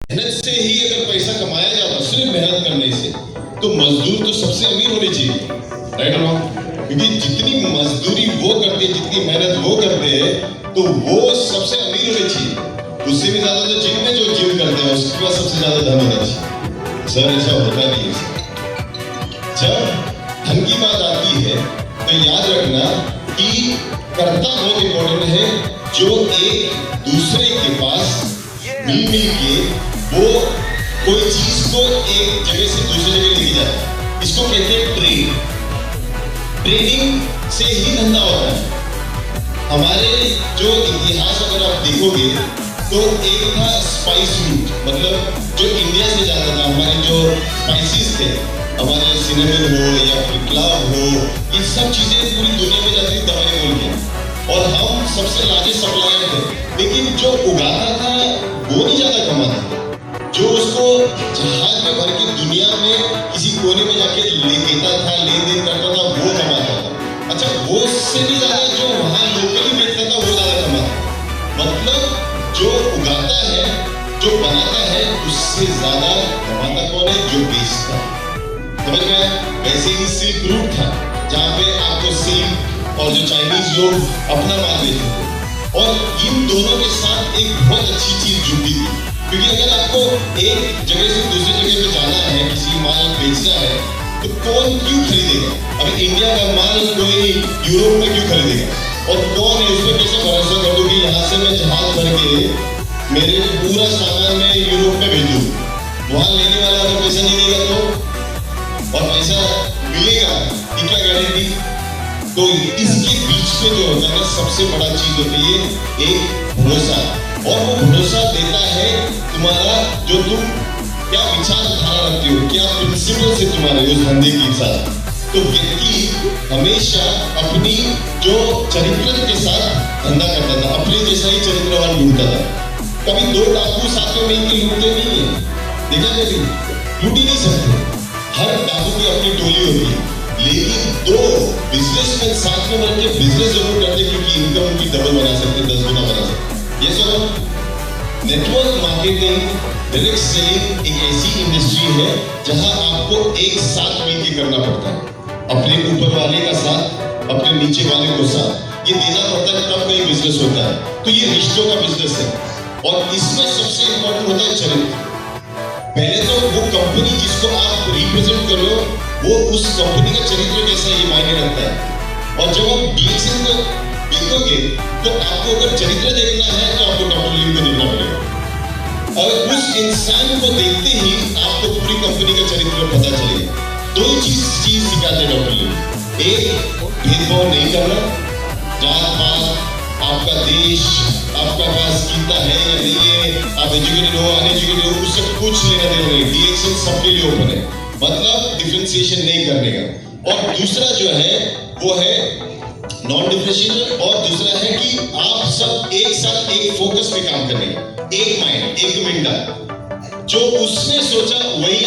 मेहनत से ही अगर पैसा कमाया जाता, सिर्फ मेहनत करने से, तो मजदूर तो सबसे अमीर होने चाहिए, राइट और रॉन्ग? क्योंकि जितनी मजदूरी वो करते हैं, जितनी मेहनत वो करते हैं, तो वो सबसे अमीर होने चाहिए। उससे भी ज्यादा तो जिम में जो जिम करते हैं उसके पास सबसे ज्यादा धन होना चाहिए। सर ऐसा होता नहीं है। जब धन की बात आती है तो याद रखना कि कर्ता बहुत इंपॉर्टेंट है, जो एक दूसरे के पास मिल के वो कोई चीज को एक जगह से दूसरी जगह लेके जाता है। इसको कहते हैं ट्रेड। ट्रेडिंग से ही धंधा होता है। हमारे जो इतिहास अगर आप देखोगे तो एक था स्पाइस रूट, मतलब जो इंडिया से जाता था, हमारे जो स्पाइसेस थे, हमारे सिनेमन हो या फिर क्लाव हो, ये सब चीजें पूरी दुनिया में जाती थी दवाई बोल के, और हम सबसे लार्जेस्ट सप्लायर थे। लेकिन जो उगाता था वो नहीं ज्यादा कमाता था, जो उसको जहाज में भर के दुनिया में किसी कोने में जाके ले देता था, लेन देन करता था, वो कमाता था। अच्छा, वो से भी ज्यादा जो वहां लोकली बेचता था वो ज्यादा कमाता। मतलब जो उगाता है, जो बनाता है, उससे ज्यादा कमाता कौन है? जो बेचता है। समझ में? वैसे ही सिल्क रूट था, जहाँ पे आपको सिल्क और जो चाइनीज लोग अपना माल बेचते थे, और इन दोनों के साथ एक बहुत अच्छी चीज जुड़ी थी। क्योंकि अगर आपको एक जगह से दूसरी जगह पे जाना है, किसी माल बेचना है, तो कौन क्यों खरीदेगा? अभी इंडिया का माल कोई यूरोप में क्यों खरीदेगा? और कौन है उसमें कैसे भरोसा कर दूं कि यहाँ से मैं जहाज भर के मेरे पूरा सामान मैं यूरोप में भेजूं? वहां लेने वाला अगर पैसा नहीं देगा तो, और पैसा मिलेगा कि क्या गारंटी? तो इसके बीच में जो होता है ना, सबसे बड़ा चीज होती है एक भरोसा। और वो भरोसा देता है तुम्हारा जो तुम क्या विचारधारा रखते हो, क्या प्रिंसिपल से तुम्हारे उस धंधे के साथ। तो व्यक्ति हमेशा अपनी जो चरित्र के साथ धंधा करता था, अपने जैसा ही चरित्रवान ढूंढता था। कभी दो डाकू साथ में मिलकर लूटते नहीं है, देखा कभी? लूट ही नहीं सकते। हर डाकू की अपनी टोली होती है, लेकिन दो बिजनेसमैन साथ में मिलकर बिजनेस जरूर करते, क्योंकि इनकम उनकी डबल बना सकते, 10 गुना बना सकते। ये सब नेटवर्क मार्केटिंग, डायरेक्ट सेलिंग एक ऐसी इंडस्ट्री है जहां आपको एक साथ मिलकर करना पड़ता है। अपने ऊपर वाले का साथ, अपने नीचे वाले को साथ, ये देना पड़ता है, तब कोई बिजनेस होता है। तो ये रिश्तों का बिजनेस है, और इसमें सबसे इंपॉर्टेंट होता है चरित्र। पहले तो वो कंपनी जिसको आप रिप्रेजेंट कर रहे हो, वो उस कंपनी का चरित्र कैसा ये मायने रखता है। और जब आप डीएक्सएन को देखोगे तो आपको अगर चरित्र देखना है तो आपको डॉक्टर लिम को देखना पड़ेगा, और उस इंसान को देखते ही आपको पूरी कंपनी का चरित्र पता चलेगा। दो चीज सिखाते डॉक्टर लिम, एक भेदभाव नहीं करना, जात पात, आपका देश, आपका पास कितना है या नहीं है, आप एजुकेटेड हो अनएजुकेटेड हो, उससे कुछ लेना देना नहीं। डीएक्सएन सबके लिए ओपन है, मतलब डिफरेंशिएशन नहीं करने का। और दूसरा जो है वो है नॉन डिफरेंशिएशन, और दूसरा है कि आप सब एक साथ एक फोकस पे काम करेंगे, एक माइंड, एक मिंडा। जो उसने सोचा वही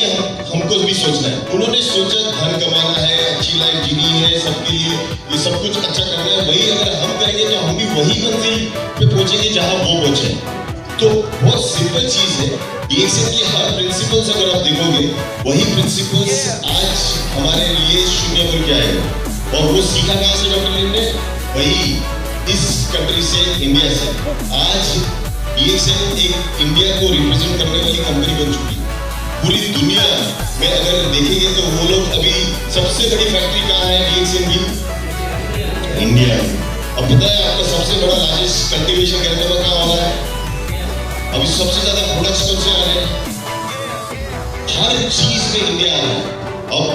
हमको भी सोचना है। उन्होंने सोचा धन कमाना है, अच्छी लाइफ जीनी है, सबके लिए ये सब कुछ अच्छा करना है, वही अगर हम करेंगे तो हम भी वही मंजिल पे पहुंचेंगे जहां वो पहुंचे। तो बहुत सिंपल चीज है, डीएक्सएन के हर प्रिंसिपल्स अगर आप देखोगे, वही प्रिंसिपल्स आज हमारे लिए शून्य बोल के आएगा। और वो सीखा कहां से डॉक्टर लिम ने? वही इस कंट्री से, इंडिया से। आज डीएक्सएन एक इंडिया को रिप्रेजेंट करने वाली कंपनी बन चुकी है। पूरी दुनिया में अगर देखेंगे तो वो लोग अभी सबसे बड़ी फैक्ट्री कहाँ है डीएक्सएन की? इंडिया में। अब पता है आपका सबसे बड़ा लार्जेस्ट कल्टीवेशन करने का कहाँ हो रहा है? अभी सबसे ज्यादा प्रोडक्ट्स कौन से आ रहे हैं? हर चीज में इंडिया आ रहा है। अब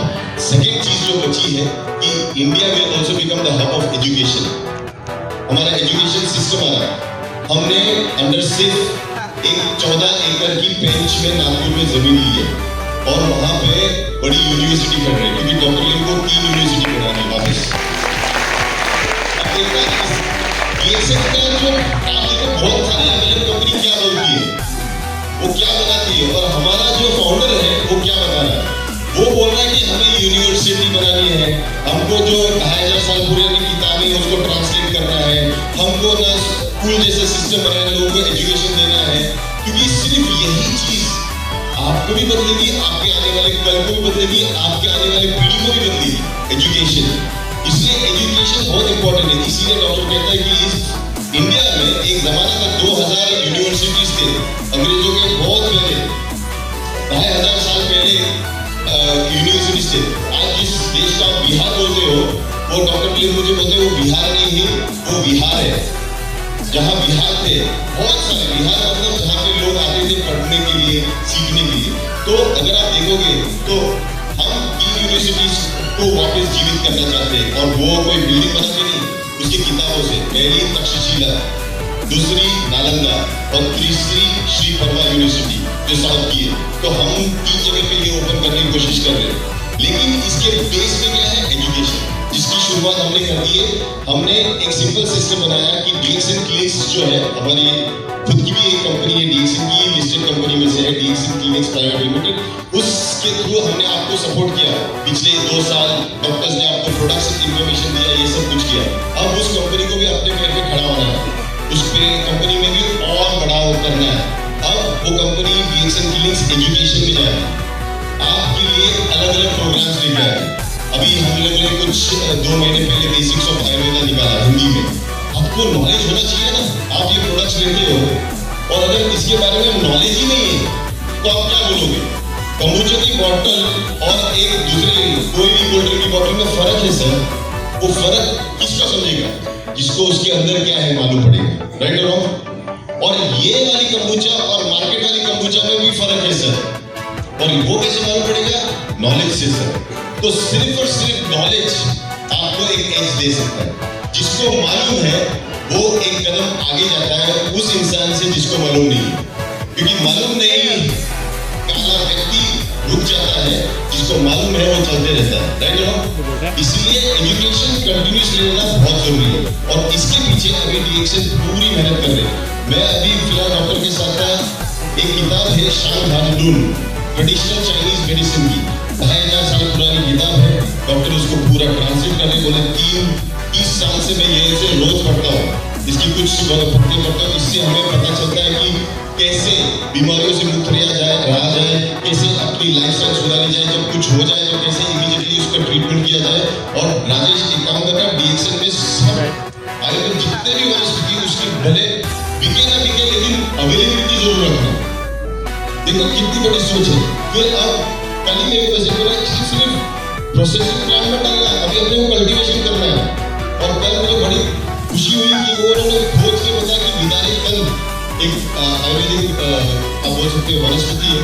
सेकेंड चीज जो बची है कि India will also become the hub of education. हमारा एजुकेशन सिस्टम आ रहा है। हमने अंडर सिर्फ एक 14 एकड़ की पेंच में नागपुर में जमीन ली है, और वहां पे बड़ी यूनिवर्सिटी कर रहे हैं, क्योंकि डॉक्टर लिम को 3 यूनिवर्सिटी बनानी है वापस। अब डीएक्सएन का जो काम देखो, बहुत सारी अलग कंपनी क्या बोलती है, वो क्या बताती है, और हमारा जो फाउंडर है वो क्या बता रहा है? वो बोल रहा है कि हमें यूनिवर्सिटी बनानी है, हमको जो 2500 साल पुरानी किताबें है उसको ट्रांसलेट करना है, हमको ना स्कूल जैसा सिस्टम बनाना है, लोगों को एजुकेशन देना है, क्योंकि सिर्फ यही चीज आपको भी बदलेगी, आपके आने वाले कल को भी बदलेगी, आपके आने वाले पीढ़ी को भी बदलेगी। एजुकेशन, इसलिए एजुकेशन बहुत इंपॉर्टेंट है। इसीलिए डॉक्टर कहता है कि इस इंडिया में एक जमाना था 2000 यूनिवर्सिटीज थे अंग्रेजों के बहुत पहले, 2500 साल पहले यूनिवर्सिटीज थे। आज जिस देश का बिहार बोलते हो वो डॉक्टर प्लीज मुझे बोलते हैं वो बिहार नहीं है, वो बिहार है। जहाँ बिहार थे बहुत सारे, बिहार मतलब जहाँ पे लोग आते थे पढ़ने के लिए, सीखने के लिए। तो अगर आप देखोगे तो हम 3 यूनिवर्सिटीज को वापस जीवित करना चाहते हैं, और वो कोई बिल्डिंग बना के नहीं, उसकी किताबों से। पहली तक्षशिला, दूसरी नालंदा और तीसरी श्री परवा यूनिवर्सिटी जो साउथ की है। तो हम 3 जगह पे ये ओपन करने की कोशिश कर रहे हैं। लेकिन इसके बेस में क्या है? एजुकेशन, जिसकी शुरुआत हमने कर दी है। हमने एक सिंपल सिस्टम बनाया कि डीएक्सन क्लिनिक्स जो है, हमारी खुद की भी एक कंपनी है, डीएक्सन की लिस्टेड कंपनी में से है, डीएक्सन क्लिनिक्स प्राइवेट लिमिटेड। उसके थ्रू हमने आपको सपोर्ट किया पिछले 2 साल। डॉक्टर्स ने आपको प्रोडक्ट्स इंफॉर्मेशन दिया, ये सब कुछ किया। अब उस कंपनी को भी अपने पैर पे खड़ा होना है, उस पे कंपनी में भी और बढ़ावा करना है। अब वो कंपनी डीएक्सन क्लिनिक्स एजुकेशन में जाए, आपके लिए अलग अलग प्रोग्राम्स लेके आए। अभी हम लोगों ने कुछ 2 महीने पहले बेसिक्स ऑफ आयुर्वेदा निकाला हिंदी में। आपको नॉलेज होना चाहिए ना, आप ये प्रोडक्ट्स लेते हो और अगर इसके बारे में नॉलेज ही नहीं है तो आप क्या बोलोगे? कम्बुचा की बॉटल और एक दूसरे कोई भी कोल्ड ड्रिंक की बॉटल में फर्क है सर। वो फर्क किसका समझेगा? जिसको उसके अंदर क्या है मालूम पड़ेगा, राइट और रॉन्ग? और ये वाली कम्बुचा और मार्केट वाली कम्बुचा में भी फर्क है सर, और वो कैसे मालूम पड़ेगा? नॉलेज से सर। तो सिर्फ और सिर्फ नॉलेज आपको एक एज दे सकता है। जिसको मालूम है वो एक कदम आगे जाता है उस इंसान से जिसको मालूम नहीं है, क्योंकि मालूम नहीं काला व्यक्ति रुक जाता है, जिसको मालूम है वो चलते रहता है, राइट ना? इसलिए एजुकेशन कंटिन्यूस लेना बहुत जरूरी है, और इसके पीछे अभी डीएक्सन पूरी मेहनत कर रहे हैं। मैं अभी फिलहाल डॉक्टर के साथ एक किताब है शांग धातुन, ट्रेडिशनल चाइनीज मेडिसिन की 2500 साल पुरानी किताब है। डॉक्टर उसको पूरा ट्रांसलेट करने बोले। 30 साल से मैं ये इसे रोज पढ़ता हूँ, इसकी कुछ पढ़ते पढ़ता हूँ। इससे हमें पता चलता है कि कैसे बीमारियों से मुक्त रहा जाए, कैसे अपनी लाइफस्टाइल सुधारी जाए, जब कुछ हो जाए तो कैसे इमीडिएटली उसका ट्रीटमेंट किया जाए। और राजेश एक काम करना, डीएक्सन में सब आयुर्वेद जितने भी वनस्पति उसकी भले बिके ना बिके, लेकिन अवेलेबिलिटी जरूर रखना। देखो कितनी बड़ी सोच है। फिर अब कल ही मेरे पास बोला सिर्फ प्रोसेसिंग प्लांट में डालना, अभी अपने को कल्टीवेशन करना है। और कल मुझे बड़ी खुशी हुई कि वो उन्होंने खोज के बताया कि विदारी कल एक आयुर्वेदिक आप बोल सकते हो वनस्पति है,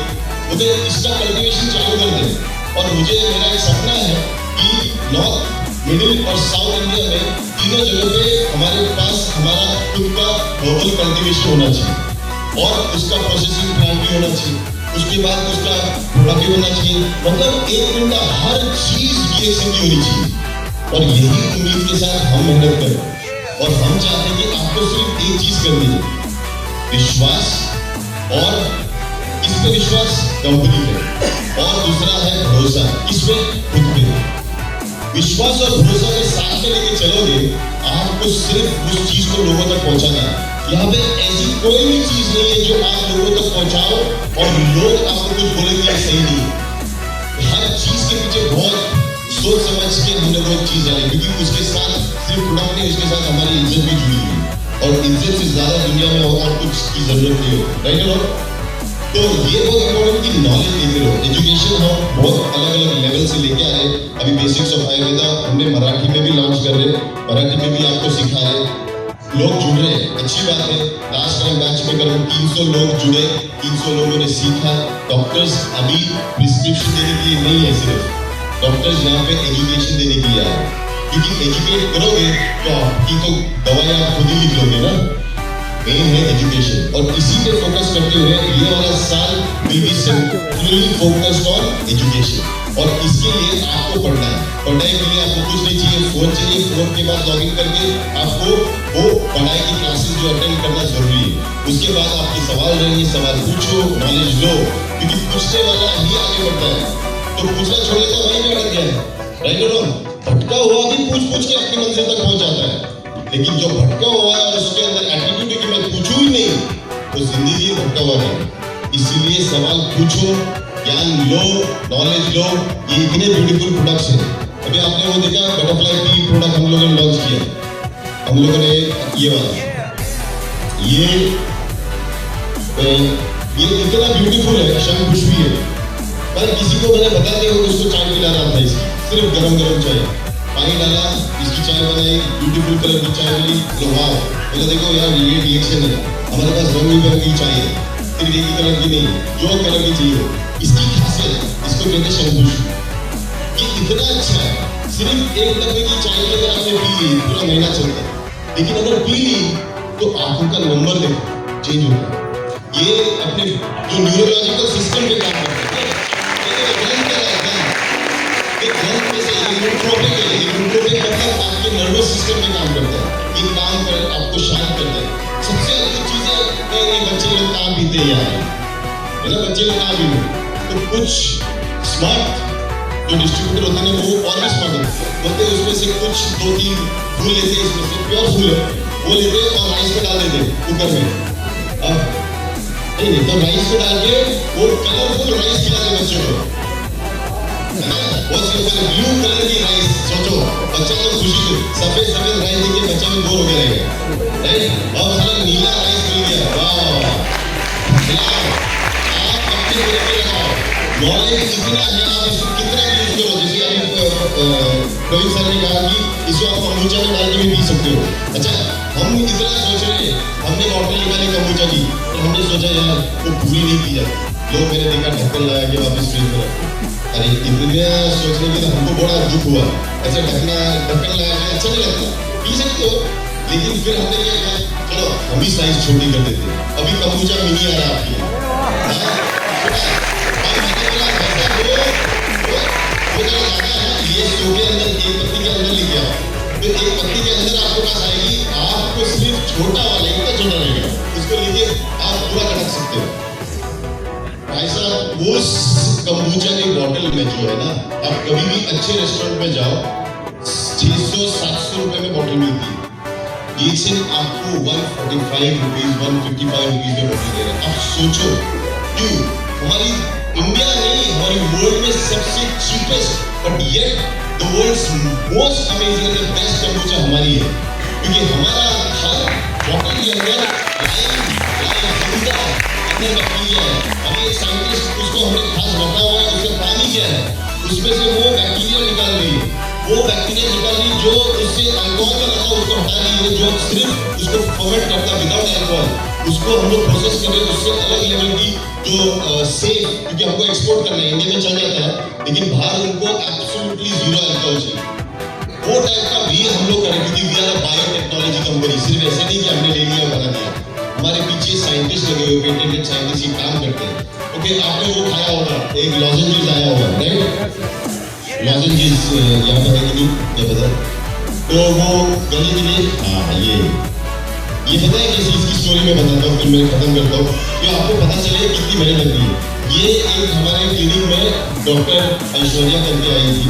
मुझे इसका कल्टीवेशन चालू कर दें। और मुझे मेरा एक सपना है कि नॉर्थ, मिडिल और साउथ इंडिया में तीनों जगह पे हमारे पास हमारा खुद का हर्बल कल्टीवेशन होना चाहिए, और उसका प्रोसेसिंग प्लांट भी होना चाहिए, उसके बाद उसका प्रोडक्ट भी होना चाहिए। मतलब एक घंटा हर चीज डीएक्सन की होनी चाहिए। और यही उम्मीद के साथ हम मेहनत करें, और हम चाहते हैं कि आपको सिर्फ एक चीज करनी है, विश्वास। और इस पे विश्वास कंपनी पे, और दूसरा है भरोसा, इसमें खुद पे। विश्वास और भरोसा के साथ में लेके चलोगे, आपको सिर्फ उस चीज को लोगों तक पहुंचाना है। यहाँ पे ऐसी कोई भी चीज नहीं है जो आप लोगों तक पहुंचाओ और लोग आपको कुछ बोलेंगे सही नहीं। हर चीज के पीछे बहुत सोच समझ के हमने वो चीज डाली, क्योंकि उसके साथ सिर्फ प्रोडक्ट नहीं, उसके साथ हमारी इज्जत भी जुड़ी हुई है, और इज्जत से ज्यादा दुनिया में और कुछ की जरूरत नहीं हो, राइट नो? तो ये बहुत इंपॉर्टेंट कि नॉलेज देते रहो। एजुकेशन हम बहुत अलग अलग लेवल से लेके आए। अभी बेसिक्स ऑफ आयुर्वेदा हमने मराठी में भी लॉन्च कर रहे, मराठी में भी आपको सिखा रहे। लोग जुड़ रहे हैं, अच्छी बात है। लास्ट टाइम बैच में करीब 300 लोग जुड़े, 300 लोगों ने सीखा। डॉक्टर्स अभी प्रिस्क्रिप्शन देने के लिए नहीं है, सिर्फ डॉक्टर्स यहाँ पे एजुकेशन देने के लिए आए, क्योंकि एजुकेट करोगे तो आपकी तो दवाई आप खुद ही लिख लोगे ना। मेन है एजुकेशन, और इसी पे फोकस करते हुए ये वाला साल will be fully focused on education. और इसके लिए आपको पढ़ना है। पढ़ाई के लिए आपको कुछ नहीं चाहिए, फोन चाहिए। फोन के बाद लॉगिन करके आपको वो पढ़ाई की क्लासेस जो अटेंड करना जरूरी है। उसके बाद आपके सवाल रहेंगे, सवाल पूछो, नॉलेज लो, क्योंकि पूछने वाला ही आगे बढ़ता है। तो पूछना छोड़े तो वहीं में अटक गया है, राइट और रॉन्ग? भटका हुआ भी पूछ पूछ के अपनी मंजिल तक पहुंच जाता है, लेकिन जो भटका हुआ है उसके अंदर एटीट्यूड है कि मैं पूछूं ही नहीं, तो जिंदगी भटका हुआ है। इसीलिए सवाल पूछो, ज्ञान लो, नॉलेज लो। ये इतने ब्यूटीफुल प्रोडक्ट्स हैं। अभी आपने वो देखा बटरफ्लाई टी प्रोडक्ट हम लोगों ने लॉन्च किया। हम लोगों ने ये वाला, ये इतना ब्यूटीफुल है, शंख पुष्पी है, पर किसी को मैंने बता दिया उसको चाय पिला रहा था। इसकी सिर्फ गरम गरम चाय, पानी डाला, इसकी चाय बनाई, ब्यूटीफुल कलर की चाय मिली। वाह, बोला देखो यार ये रिएक्शन है, हमारे पास रंग बिरंगी चाय है, सिर्फ एक ही कलर की नहीं, जो कलर की चाहिए। इसकी खासियत, इसको कहते हैं शंख पुष्पी। ये इतना अच्छा है, सिर्फ एक डब्बे की चाय की अगर आपने पी ली पूरा महीना चलता है, लेकिन अगर पी ली तो आंखों का नंबर देखो चेंज होता है। ये अपने जो न्यूरोलॉजिकल सिस्टम पे काम करता है, मतलब आपके नर्वस सिस्टम में काम करता है। ये काम कर आपको शांत करता है। सबसे अच्छी चीज है ये बच्चे लोग कहाँ पीते हैं यार, है ना, बच्चे लोग कहाँ पीते। तो कुछ स्मार्ट जो डिस्ट्रीब्यूटर होते हैं वो और भी स्मार्ट होते हैं, उसमें से कुछ 2-3 फूल लेते हैं, इसमें से प्योर फूल है वो लेते हैं और राइस में डाल देते हैं कुकर में। अब नहीं तो राइस में डाल के वो कलरफुल राइस खिलाते बच्चों को, बहुत सिंपल ब्लू कलर की राइस। सोचो बच्चा तो खुशी से सफेद सफेद राइस देखे बच्चा में बोर हो गया रहेगा, राइट। और साला नीला राइस मिल गया, वाह। आप अपने तरीके लगाओ, नॉलेज इतना है, आप इसको कितना यूज करो। जैसे अभी प्रवीण सर ने कहा कि इसको आप कम्बुचा में डाल के भी पी सकते हो। अच्छा, हम इतना सोच रहे हैं, हमने बॉटल निकाली कम्बुचा की, तो हमने सोचा यार वो पूरी नहीं पी जाती। लोग मैंने देखा ढक्कन लगा के वापस फ्रिज में रखा। अरे इतना सोचने के तो हमको बड़ा दुख हुआ। ऐसे ढक्कन लगा के अच्छा नहीं लगता, पी सकते हो, लेकिन फिर हमने क्या किया, चलो हम भी साइज छोटी कर देते। अभी कम्बुचा मिनी आ रहा आपकी, ये शो के अंदर एक पत्ती के अंदर लेके आओ, फिर एक पत्ती के अंदर आपके पास आएगी, आपको सिर्फ छोटा वाला इतना छोटा रहेगा, उसको लेके आप पूरा कटक सकते हो। भाई साहब, उस कम्बुचा की बोतल में जो है ना, आप कभी भी अच्छे रेस्टोरेंट में जाओ 600-700 रुपए में बोतल मिलती है, लेकिन आपको 145 रुपीज 155 रुपीज में बोतल दे रहे हैं। आप सोचो क्यों, हमारी इंडिया नहीं, हमारी वर्ल्ड में सबसे cheapest but yet the world's most amazing and best kombucha हमारी है, क्योंकि हमारा हर बोतल के अंदर हमें साइंटिस्ट उसको हमने खास रखा हुआ है, उसका पानी क्या है, उसमें से वो बैक्टीरिया निकाल रही है, वो बैक्टीरिया निकाल रही जो उससे अल्कोहल का लगा उसको हटा रही है, जो सिर्फ उसको फर्मेंट करता विदाउट अल्कोहल, उसको हम लोग प्रोसेस कर रहे हैं, उससे अलग लेवल की जो सेफ, क्योंकि हमको एक्सपोर्ट करना है, इंडिया में चल जाता है, लेकिन बाहर उनको एब्सोल्युटली जीरो अल्कोहल चाहिए। वो टाइप का भी हम लोग करें, क्योंकि we are a biotechnology company. सिर्फ ऐसे नहीं कि हमने ले लिया बना दिया, हमारे पीछे साइंटिस्ट लगे हुए, पेटेंटेड साइंटिस्ट ये काम करते हैं। ओके, आपने वो खाया होगा, एक लॉजेंजेस आया होगा, राइट, लॉजेंजेस यहाँ पर है कि नहीं ये पता, तो वो गले के लिए, हाँ ये पता है कैसी, इसकी स्टोरी में बताता हूँ, फिर मैं खत्म करता हूँ कि आपको पता चले कितनी मेहनत लगती है। ये एक हमारे क्लिनिक में डॉक्टर ऐश्वर्या करके आई थी,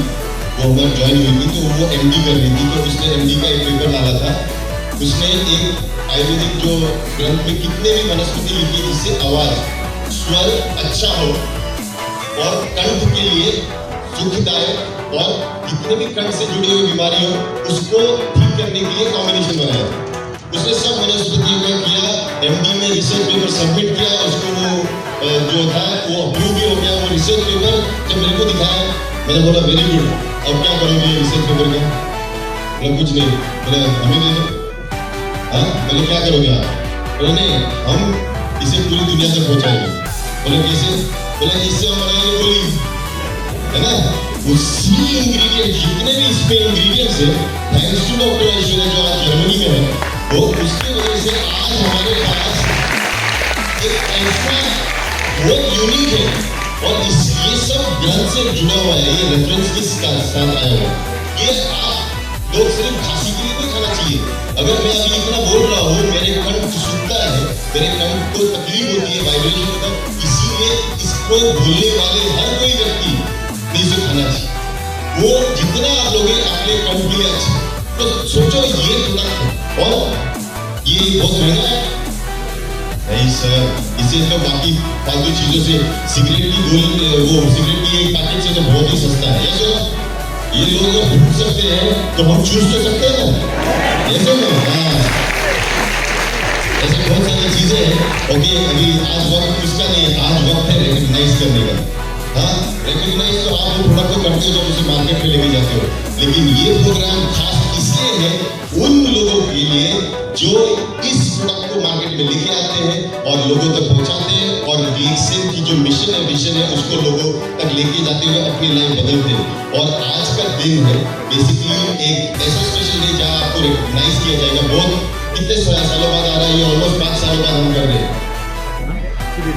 वो हमारे ज्वाइन हुई थी, तो वो MD कर रही थी, तो उसने MD का एक पेपर डाला था, उसने एक आयुर्वेदिक जो ग्रंथ में कितने भी वनस्पति लिखी जिससे आवाज स्वर अच्छा हो और कंठ के लिए सुखदायक और जितने भी कंठ से जुड़ी हुई बीमारी हो उसको ठीक करने के लिए कॉम्बिनेशन बनाया। उसने सब वनस्पतियों का किया, MD में रिसर्च पेपर सबमिट किया, उसको वो जो था वो अप्रूव भी हो गया। वो रिसर्च पेपर जब मेरे को दिखाया, मैंने बोला वेरी गुड, अब क्या करोगे रिसर्च पेपर का? बोला कुछ नहीं, बोला हमें दे दो। हाँ, बोले क्या करोगे आप? बोले नहीं, हम इसे पूरी दुनिया तक पहुंचाएंगे। बोले कैसे? बोले इससे हम बनाएंगे गोली, है ना, उसी इंग्रेडिएंट जितने भी इसमें इंग्रेडिएंट्स है, थैंक्स टू डॉक्टर ऐश्वर्या जो आज जर्मनी में है, वो उसकी वजह से आज हमारे पास एक ऐसा बहुत यूनिक है, और ये सब ग्रंथ से जुड़ा हुआ है, ये रेफरेंस के साथ आया हुआ है। ये आप लोग सिर्फ खांसी के लिए नहीं खाना चाहिए। अगर मैं अभी इतना बोल रहा हूँ, मेरे कंठ सूखता है, मेरे कंठ को तकलीफ होती है, वाइब्रेशन होता है, इसीलिए इसको बोलने वाले हर कोई व्यक्ति इसे खाना चाहिए। वो जितना आप लोगे अपने कंठ के लिए अच्छा। तो सोचो ये प्रोडक्ट, और ये बहुत महंगा है, नहीं सर, इसे तो बाकी फालतू चीजों से सिगरेट की गोली वो सिगरेट की एक पैकेट से तो बहुत ही सस्ता है। ये सर, ये लोग अगर भूख सकते हैं तो हम चूस तो सकते हैं ना? ये सर, हाँ, ऐसे बहुत सारी चीजें हैं। ओके, अभी आज वक्त उसका नहीं है, आज वक्त है रिकॉग्नाइज करने का। हाँ, रिकॉग्नाइज तो आप वो प्रोडक्ट को करते हो जब उसे मार्केट में लेके जाते हो, लेकिन ये प्रोग्राम खास इसलिए है उन लोगों के लिए जो इस प्रोडक्ट को मार्केट में लेके आते हैं और लोगों तक पहुंचाते हैं और डीएक्सएन की जो मिशन है विजन है उसको लोगों तक लेके जाते हुए अपनी लाइफ बदलते हैं। और आज का दिन है बेसिकली एक ऐसा स्पेशल डे जहाँ आपको रिकॉग्नाइज किया जाएगा। बहुत कितने सालों बाद आ रहा है, ये ऑलमोस्ट 5 सालों बाद हम कर रहे हैं।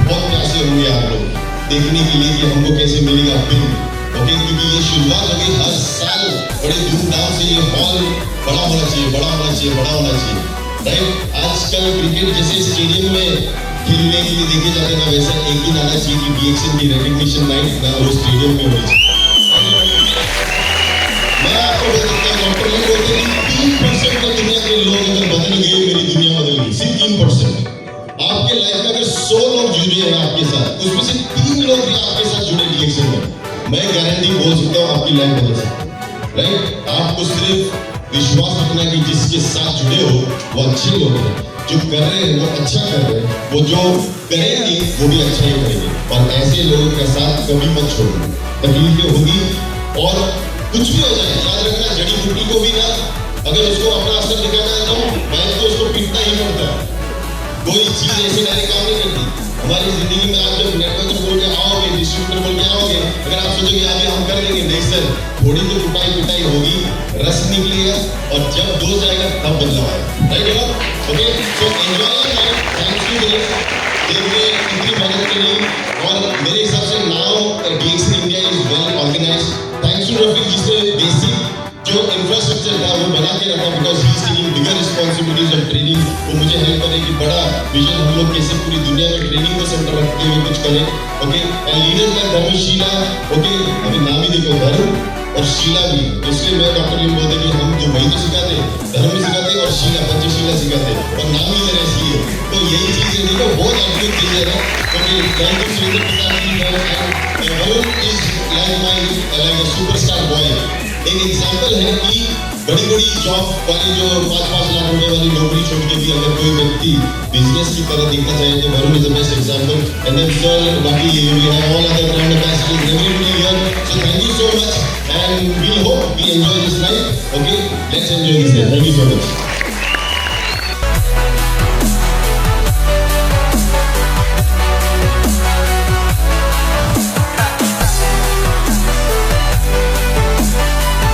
बहुत प्यासे होंगे आप लोग देखने के लिए कि हमको कैसे मिलेगा फिल्म। ओके, क्योंकि ये शुरुआत होगी हर साल बड़े धूमधाम से। ये हॉल बड़ा होना चाहिए, बड़ा होना चाहिए, बड़ा होना चाहिए, राइट? आजकल क्रिकेट जैसे स्टेडियम में खेलने के लिए देखे जाते हैं, वैसा एक दिन आना चाहिए कि डीएक्सएन की रिकॉग्निशन नाइट ना वो स्टेडियम में होनी चाहिए। मैं आपको बोल सकता हूँ, डॉक्टर लोग बोलते हैं 3% का दुनिया के लोग अगर बदल गए, मेरी दुनिया बदल गई। सिर्फ 3%। आपके लाइफ में अगर 100 लोग जुड़े हैं आपके साथ, उसमें से 3 लोग भी आपके साथ जुड़े डीएक्सएन में, मैं गारंटी बोल सकता हूँ आपकी लाइफ बदल सकती है, राइट? आपको सिर्फ विश्वास रखना है कि जिसके साथ जुड़े हो वो अच्छे लोग हैं, जो कर रहे हैं वो अच्छा कर रहे हैं, वो जो करेंगे वो भी अच्छा ही करेंगे। और ऐसे लोगों का साथ कभी मत छोड़ो। तकलीफें होगी और कुछ भी हो जाए, याद रखना जड़ी बूटी को भी ना अगर उसको अपना असर दिखाना है तो मैं तो उसको पीटना ही पड़ता है। कोई चीज ऐसे डायरेक्ट काम नहीं करती हमारी जिंदगी में। आज जब नेटवर्क बोल के आओगे, डिस्ट्रीब्यूटर बोल के आओगे, अगर आप सोचोगे आगे हम कर देंगे, नहीं सर, थोड़ी तो पिटाई होगी, रस निकलेगा और जब डोज जाएगा तब बदलाव आएगा, right? Okay, so enjoy your life. Thank you देखने इतनी मदद के लिए। और मेरे हिसाब से now DXN India is well organised. Thanks to Rafiq जिसने बेसिक जो इंफ्रास्ट्रक्चर था वो बना के रखा, because he is taking bigger responsibilities of training. वो मुझे हेल्प करे कि बड़ा विजन हम लोग कैसे पूरी दुनिया में ट्रेनिंग को सेंटर रखते हुए कुछ करें। Okay, and leaders like Dharmshila, okay, अभी नाम ही देखो, धर्म और शीला भी, तो इसलिए मैं डॉक्टर लिम बोलते कि हम जो वही तो सिखाते, धर्म भी सिखाते और शीला पंचशीला सिखाते, और नाम ही मेरा इसलिए। तो यही चीजें देखो, बहुत अद्भुत चीजें हैं। Okay, thank you Surendra Prasad ji, and Varun is like my like a superstar boy. एक एग्जाम्पल है कि बड़ी जॉब वाली जो 5-5 लाख रुपए वाली नौकरी छोड़ के भी अगर कोई व्यक्ति बिजनेस की तरह देखना चाहे तो Varun is the best example. And then sir, बाकी we have all other brand ambassadors everybody here. So thank you so much and we hope we enjoy this night. Okay, let's enjoy this night. Thank you so much.